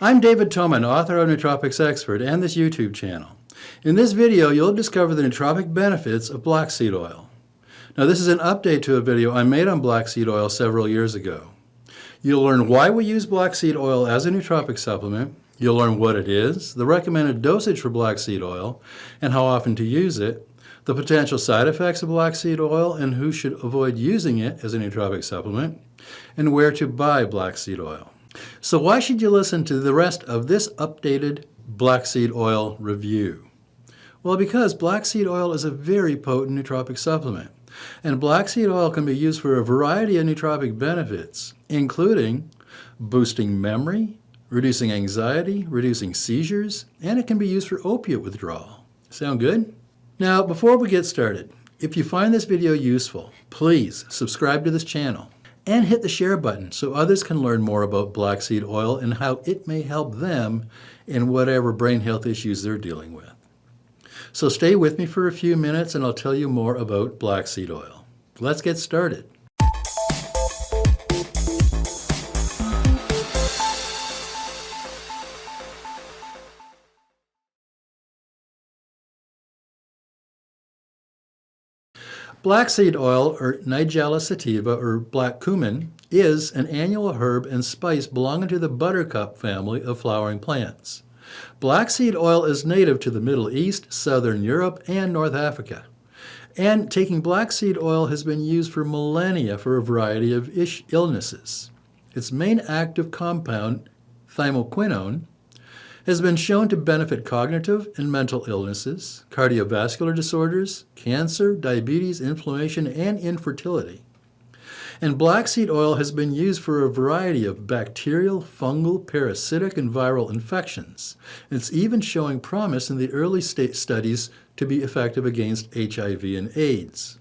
I'm David Toman, author of Nootropics Expert and this YouTube channel. In this video, you'll discover the nootropic benefits of black seed oil. Now, this is an update to a video I made on black seed oil several years ago. You'll learn why we use black seed oil as a nootropic supplement. You'll learn what it is, the recommended dosage for black seed oil, and how often to use it, the potential side effects of black seed oil and who should avoid using it as a nootropic supplement, and where to buy black seed oil. So why should you listen to the rest of this updated black seed oil review? Well, because black seed oil is a very potent nootropic supplement, and black seed oil can be used for a variety of nootropic benefits, including boosting memory, reducing anxiety, reducing seizures, and it can be used for opiate withdrawal. Sound good? Now, before we get started, if you find this video useful, please subscribe to this channel and hit the share button so others can learn more about black seed oil and how it may help them in whatever brain health issues they're dealing with. So stay with me for a few minutes and I'll tell you more about black seed oil. Let's get started. Black seed oil, or Nigella sativa, or black cumin, is an annual herb and spice belonging to the buttercup family of flowering plants. Black seed oil is native to the Middle East, Southern Europe, and North Africa. And taking black seed oil has been used for millennia for a variety of illnesses. Its main active compound, thymoquinone, has been shown to benefit cognitive and mental illnesses, cardiovascular disorders, cancer, diabetes, inflammation, and infertility. And black seed oil has been used for a variety of bacterial, fungal, parasitic, and viral infections. It's even showing promise in the early studies to be effective against HIV and AIDS.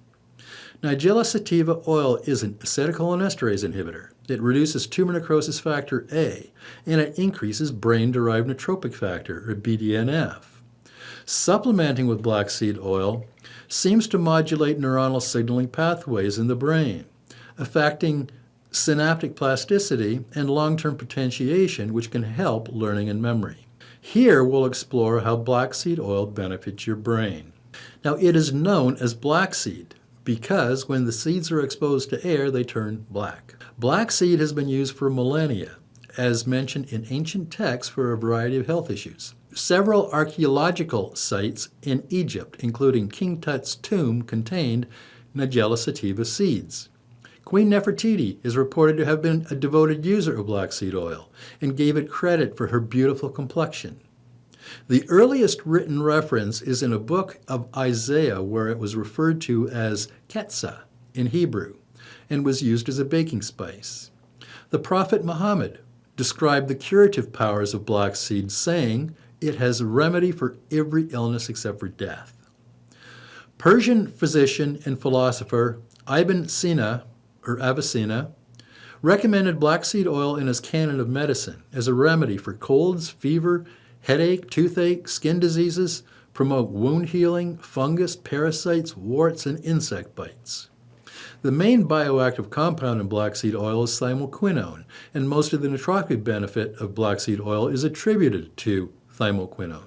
Nigella sativa oil is an acetylcholinesterase inhibitor. It reduces tumor necrosis factor A, and it increases brain-derived nootropic factor, or BDNF. Supplementing with black seed oil seems to modulate neuronal signaling pathways in the brain, affecting synaptic plasticity and long-term potentiation, which can help learning and memory. Here we'll explore how black seed oil benefits your brain. Now, it is known as black seed because when the seeds are exposed to air, they turn black. Black seed has been used for millennia, as mentioned in ancient texts for a variety of health issues. Several archaeological sites in Egypt, including King Tut's tomb, contained Nigella sativa seeds. Queen Nefertiti is reported to have been a devoted user of black seed oil and gave it credit for her beautiful complexion. The earliest written reference is in a book of Isaiah where it was referred to as ketzah in Hebrew and was used as a baking spice. The Prophet Muhammad described the curative powers of black seed, saying it has a remedy for every illness except for death. Persian physician and philosopher Ibn Sina, or Avicenna, recommended black seed oil in his canon of medicine as a remedy for colds, fever, headache, toothache, skin diseases, promote wound healing, fungus, parasites, warts, and insect bites. The main bioactive compound in black seed oil is thymoquinone, and most of the nootropic benefit of black seed oil is attributed to thymoquinone.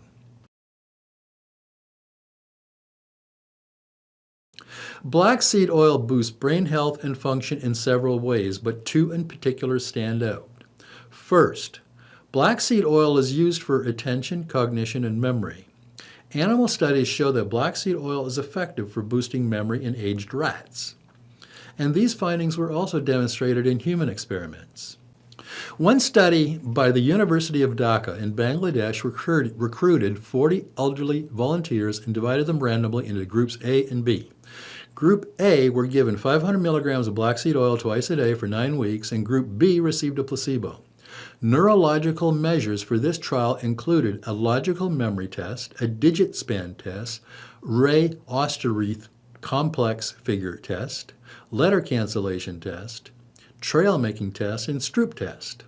Black seed oil boosts brain health and function in several ways, but two in particular stand out. First, black seed oil is used for attention, cognition, and memory. Animal studies show that black seed oil is effective for boosting memory in aged rats. And these findings were also demonstrated in human experiments. One study by the University of Dhaka in Bangladesh recruited 40 elderly volunteers and divided them randomly into groups A and B. Group A were given 500 milligrams of black seed oil twice a day for 9 weeks, and Group B received a placebo. Neurological measures for this trial included a logical memory test, a digit span test, Ray-Osterrieth complex figure test, letter cancellation test, trail making test, and Stroop test.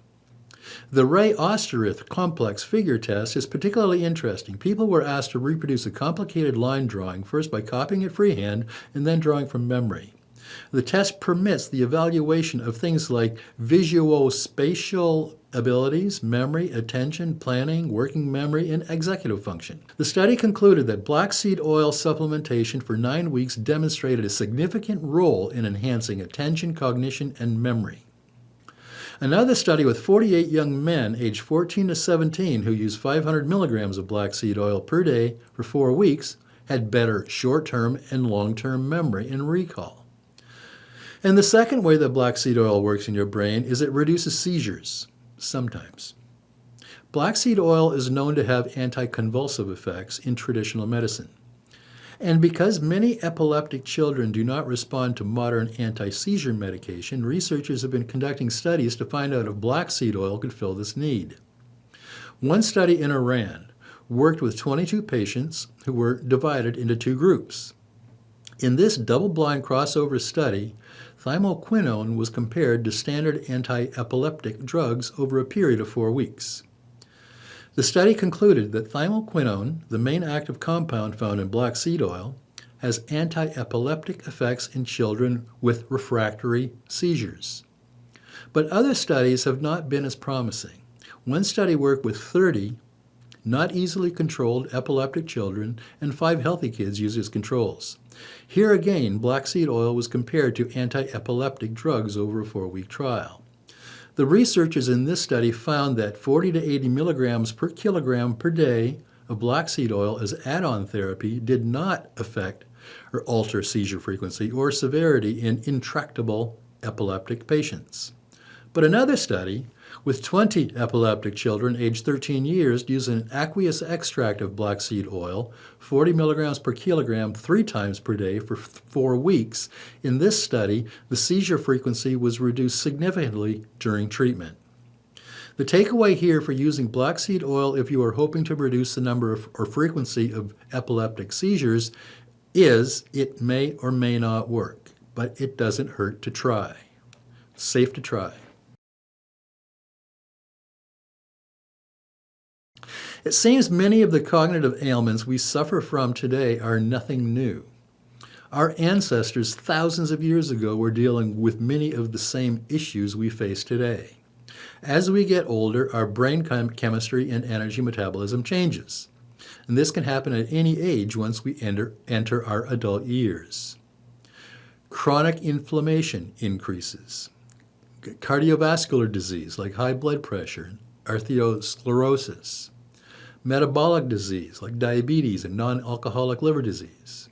The Ray-Osterrieth complex figure test is particularly interesting. People were asked to reproduce a complicated line drawing, first by copying it freehand and then drawing from memory. The test permits the evaluation of things like visuospatial abilities, memory, attention, planning, working memory, and executive function. The study concluded that black seed oil supplementation for 9 weeks demonstrated a significant role in enhancing attention, cognition, and memory. Another study with 48 young men aged 14 to 17 who used 500 milligrams of black seed oil per day for 4 weeks had better short-term and long-term memory and recall. And the second way that black seed oil works in your brain is it reduces seizures, sometimes. Black seed oil is known to have anticonvulsive effects in traditional medicine. And because many epileptic children do not respond to modern anti-seizure medication, researchers have been conducting studies to find out if black seed oil could fill this need. One study in Iran worked with 22 patients who were divided into 2 groups. In this double-blind crossover study, thymoquinone was compared to standard anti-epileptic drugs over a period of 4 weeks. The study concluded that thymoquinone, the main active compound found in black seed oil, has anti-epileptic effects in children with refractory seizures. But other studies have not been as promising. One study worked with 30 not easily controlled epileptic children and 5 healthy kids used as controls. Here again, black seed oil was compared to anti-epileptic drugs over a 4-week trial. The researchers in this study found that 40 to 80 milligrams per kilogram per day of black seed oil as add-on therapy did not affect or alter seizure frequency or severity in intractable epileptic patients. But another study with 20 epileptic children aged 13 years used an aqueous extract of black seed oil, 40 milligrams per kilogram 3 times per day for 4 weeks. In this study, the seizure frequency was reduced significantly during treatment. The takeaway here for using black seed oil if you are hoping to reduce the number or frequency of epileptic seizures is it may or may not work, but it doesn't hurt to try. Safe to try. It seems many of the cognitive ailments we suffer from today are nothing new. Our ancestors thousands of years ago were dealing with many of the same issues we face today. As we get older, our brain chemistry and energy metabolism changes. And this can happen at any age once we enter our adult years. Chronic inflammation increases. Cardiovascular disease like high blood pressure, atherosclerosis. Metabolic disease like diabetes and non-alcoholic liver disease,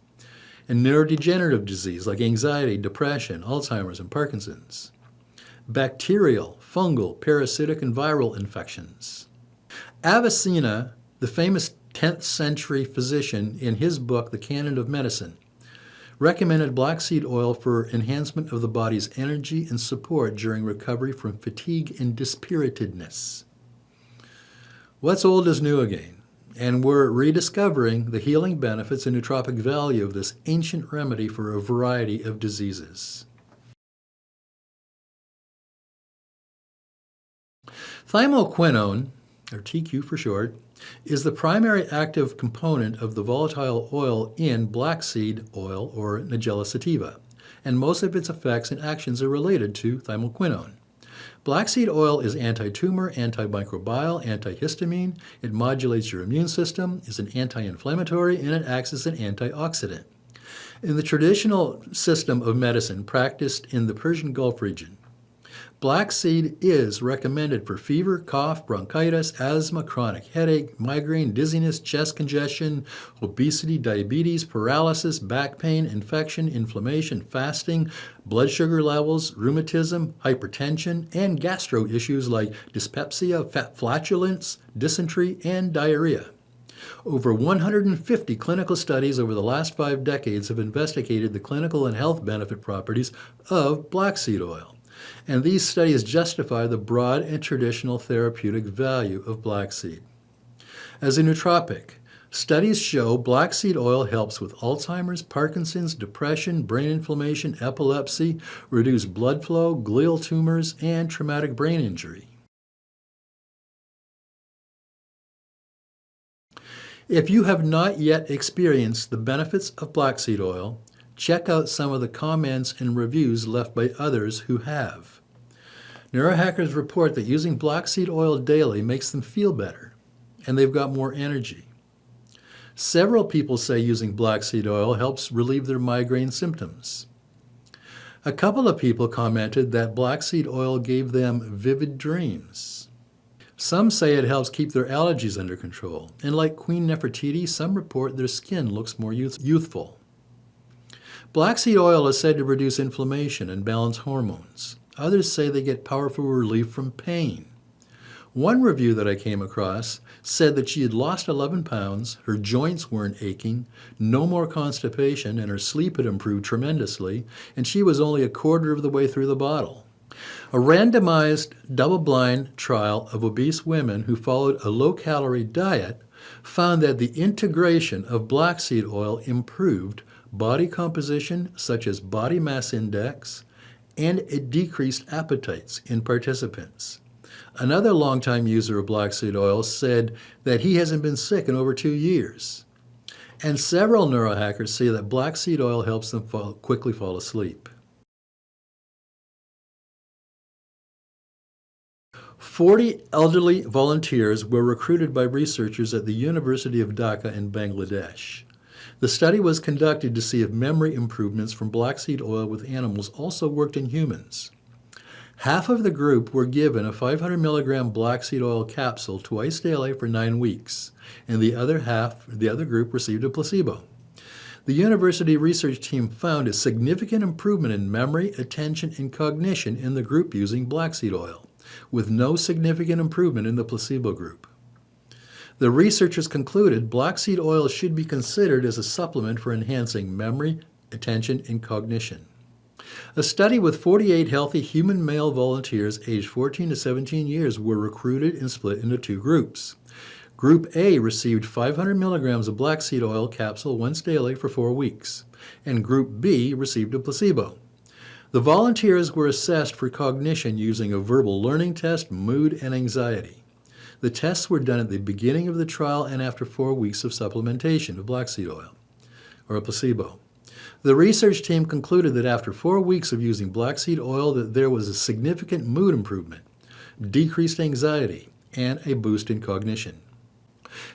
and neurodegenerative disease like anxiety, depression, Alzheimer's, and Parkinson's. Bacterial, fungal, parasitic, and viral infections. Avicenna, the famous 10th century physician, in his book, The Canon of Medicine, recommended black seed oil for enhancement of the body's energy and support during recovery from fatigue and dispiritedness. What's old is new again, and we're rediscovering the healing benefits and nootropic value of this ancient remedy for a variety of diseases. Thymoquinone, or TQ for short, is the primary active component of the volatile oil in black seed oil or Nigella sativa, and most of its effects and actions are related to thymoquinone. Black seed oil is anti-tumor, antimicrobial, antihistamine. It modulates your immune system, is an anti-inflammatory, and it acts as an antioxidant. In the traditional system of medicine practiced in the Persian Gulf region, black seed is recommended for fever, cough, bronchitis, asthma, chronic headache, migraine, dizziness, chest congestion, obesity, diabetes, paralysis, back pain, infection, inflammation, fasting, blood sugar levels, rheumatism, hypertension, and gastro issues like dyspepsia, flatulence, dysentery, and diarrhea. Over 150 clinical studies over the last 5 decades have investigated the clinical and health benefit properties of black seed oil. And these studies justify the broad and traditional therapeutic value of black seed. As a nootropic, studies show black seed oil helps with Alzheimer's, Parkinson's, depression, brain inflammation, epilepsy, reduced blood flow, glial tumors, and traumatic brain injury. If you have not yet experienced the benefits of black seed oil, check out some of the comments and reviews left by others who have. Neurohackers report that using black seed oil daily makes them feel better, and they've got more energy. Several people say using black seed oil helps relieve their migraine symptoms. A couple of people commented that black seed oil gave them vivid dreams. Some say it helps keep their allergies under control, and like Queen Nefertiti, some report their skin looks more youthful. Black seed oil is said to reduce inflammation and balance hormones. Others say they get powerful relief from pain. One review that I came across said that she had lost 11 pounds, her joints weren't aching, no more constipation, and her sleep had improved tremendously, and she was only a quarter of the way through the bottle. A randomized, double-blind trial of obese women who followed a low-calorie diet found that the integration of black seed oil improved body composition, such as body mass index, and it decreased appetites in participants. Another longtime user of black seed oil said that he hasn't been sick in over 2 years. And several neurohackers say that black seed oil helps them quickly fall asleep. 40 elderly volunteers were recruited by researchers at the University of Dhaka in Bangladesh. The study was conducted to see if memory improvements from black seed oil with animals also worked in humans. Half of the group were given a 500 milligram black seed oil capsule twice daily for 9 weeks, and the other group received a placebo. The university research team found a significant improvement in memory, attention, and cognition in the group using black seed oil, with no significant improvement in the placebo group. The researchers concluded black seed oil should be considered as a supplement for enhancing memory, attention, and cognition. A study with 48 healthy human male volunteers aged 14 to 17 years were recruited and split into 2 groups. Group A received 500 milligrams of black seed oil capsule once daily for 4 weeks, and Group B received a placebo. The volunteers were assessed for cognition using a verbal learning test, mood, and anxiety. The tests were done at the beginning of the trial and after 4 weeks of supplementation of black seed oil, or a placebo. The research team concluded that after 4 weeks of using black seed oil that there was a significant mood improvement, decreased anxiety, and a boost in cognition.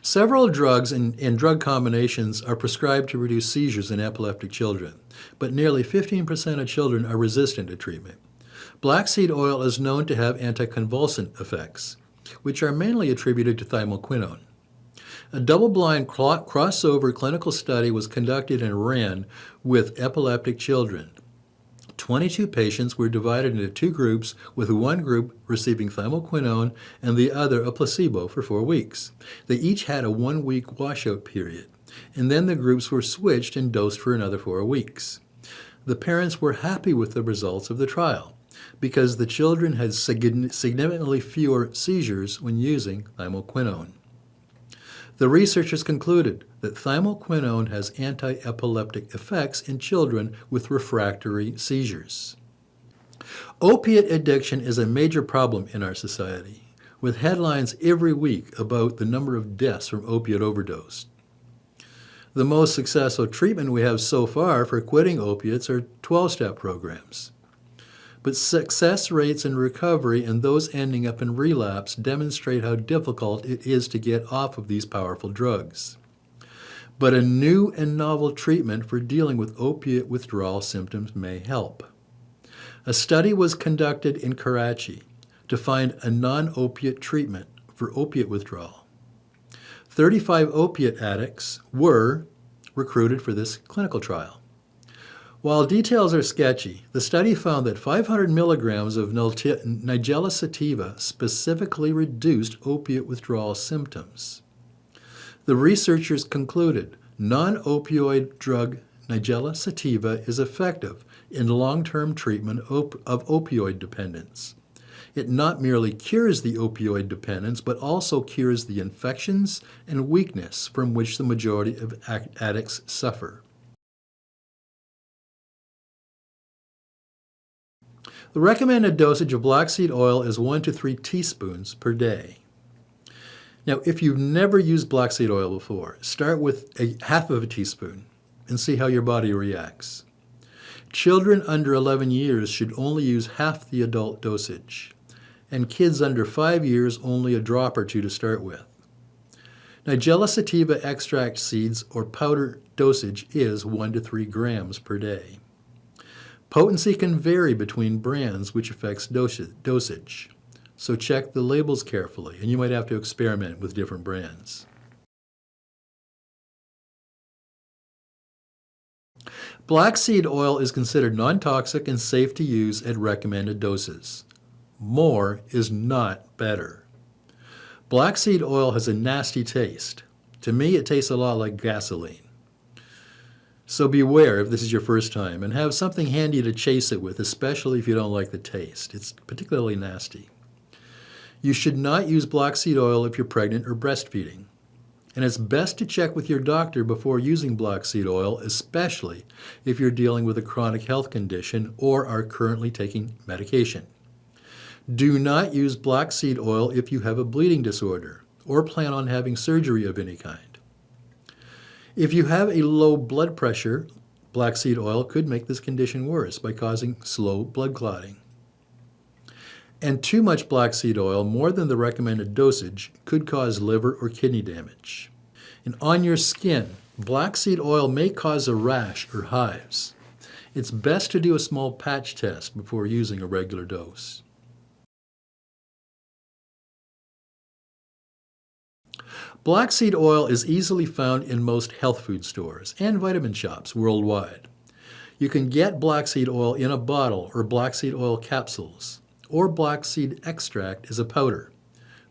Several drugs and drug combinations are prescribed to reduce seizures in epileptic children, but nearly 15% of children are resistant to treatment. Black seed oil is known to have anticonvulsant effects, which are mainly attributed to thymoquinone. A double-blind crossover clinical study was conducted and ran with epileptic children. 22 patients were divided into 2 groups, with one group receiving thymoquinone and the other a placebo for 4 weeks. They each had a 1-week washout period, and then the groups were switched and dosed for another 4 weeks. The parents were happy with the results of the trial because the children had significantly fewer seizures when using thymoquinone. The researchers concluded that thymoquinone has anti-epileptic effects in children with refractory seizures. Opiate addiction is a major problem in our society, with headlines every week about the number of deaths from opiate overdose. The most successful treatment we have so far for quitting opiates are 12-step programs. But success rates in recovery and those ending up in relapse demonstrate how difficult it is to get off of these powerful drugs. But a new and novel treatment for dealing with opiate withdrawal symptoms may help. A study was conducted in Karachi to find a non-opiate treatment for opiate withdrawal. 35 opiate addicts were recruited for this clinical trial. While details are sketchy, the study found that 500 milligrams of Nigella sativa specifically reduced opiate withdrawal symptoms. The researchers concluded non-opioid drug Nigella sativa is effective in long-term treatment of opioid dependence. It not merely cures the opioid dependence, but also cures the infections and weakness from which the majority of addicts suffer. The recommended dosage of black seed oil is 1 to 3 teaspoons per day. Now, if you've never used black seed oil before, start with half of a teaspoon and see how your body reacts. Children under 11 years should only use half the adult dosage, and kids under 5 years only a drop or two to start with. Nigella sativa extract seeds or powder dosage is 1 to 3 grams per day. Potency can vary between brands, which affects dosage, so check the labels carefully, and you might have to experiment with different brands. Black seed oil is considered non-toxic and safe to use at recommended doses. More is not better. Black seed oil has a nasty taste. To me, it tastes a lot like gasoline. So beware if this is your first time, and have something handy to chase it with, especially if you don't like the taste. It's particularly nasty. You should not use black seed oil if you're pregnant or breastfeeding. And it's best to check with your doctor before using black seed oil, especially if you're dealing with a chronic health condition or are currently taking medication. Do not use black seed oil if you have a bleeding disorder or plan on having surgery of any kind. If you have a low blood pressure, black seed oil could make this condition worse by causing slow blood clotting. And too much black seed oil, more than the recommended dosage, could cause liver or kidney damage. And on your skin, black seed oil may cause a rash or hives. It's best to do a small patch test before using a regular dose. Black seed oil is easily found in most health food stores and vitamin shops worldwide. You can get black seed oil in a bottle or black seed oil capsules, or black seed extract as a powder.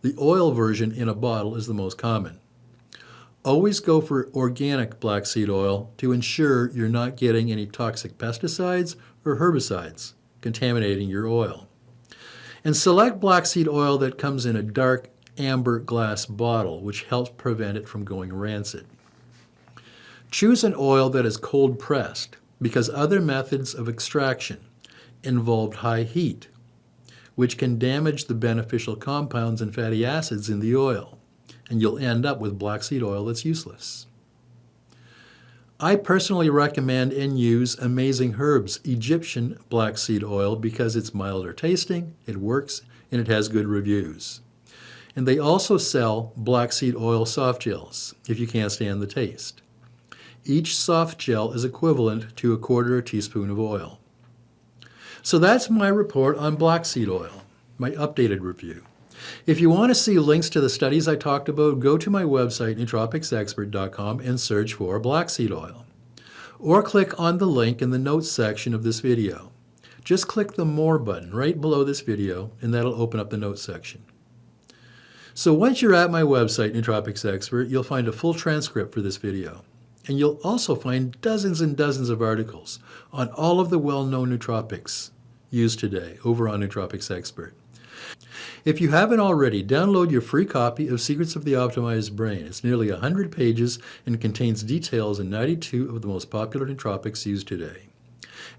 The oil version in a bottle is the most common. Always go for organic black seed oil to ensure you're not getting any toxic pesticides or herbicides contaminating your oil. And select black seed oil that comes in a dark amber glass bottle, which helps prevent it from going rancid. Choose an oil that is cold pressed, because other methods of extraction involve high heat, which can damage the beneficial compounds and fatty acids in the oil, and you'll end up with black seed oil that's useless. I personally recommend and use Amazing Herbs Egyptian black seed oil because it's milder tasting, it works, and it has good reviews. And they also sell black seed oil soft gels if you can't stand the taste. Each soft gel is equivalent to 1/4 teaspoon of oil. So that's my report on black seed oil, my updated review. If you want to see links to the studies I talked about, go to my website, nootropicsexpert.com, and search for black seed oil. Or click on the link in the notes section of this video. Just click the More button right below this video, and that'll open up the notes section. So once you're at my website, Nootropics Expert, you'll find a full transcript for this video. And you'll also find dozens and dozens of articles on all of the well-known nootropics used today over on Nootropics Expert. If you haven't already, download your free copy of Secrets of the Optimized Brain. It's nearly 100 pages and contains details in 92 of the most popular nootropics used today.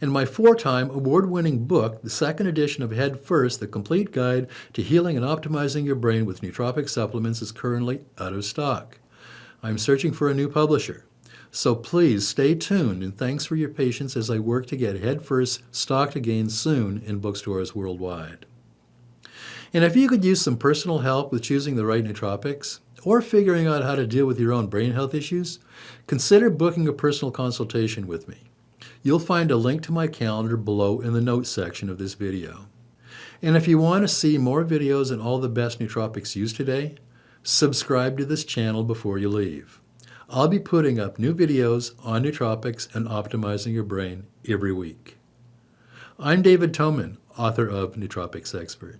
And my 4-time award-winning book, the second edition of Head First, The Complete Guide to Healing and Optimizing Your Brain with Nootropic Supplements, is currently out of stock. I'm searching for a new publisher. So please stay tuned, and thanks for your patience as I work to get Head First stocked again soon in bookstores worldwide. And if you could use some personal help with choosing the right nootropics, or figuring out how to deal with your own brain health issues, consider booking a personal consultation with me. You'll find a link to my calendar below in the notes section of this video. And if you want to see more videos on all the best nootropics used today, subscribe to this channel before you leave. I'll be putting up new videos on nootropics and optimizing your brain every week. I'm David Toman, author of Nootropics Expert.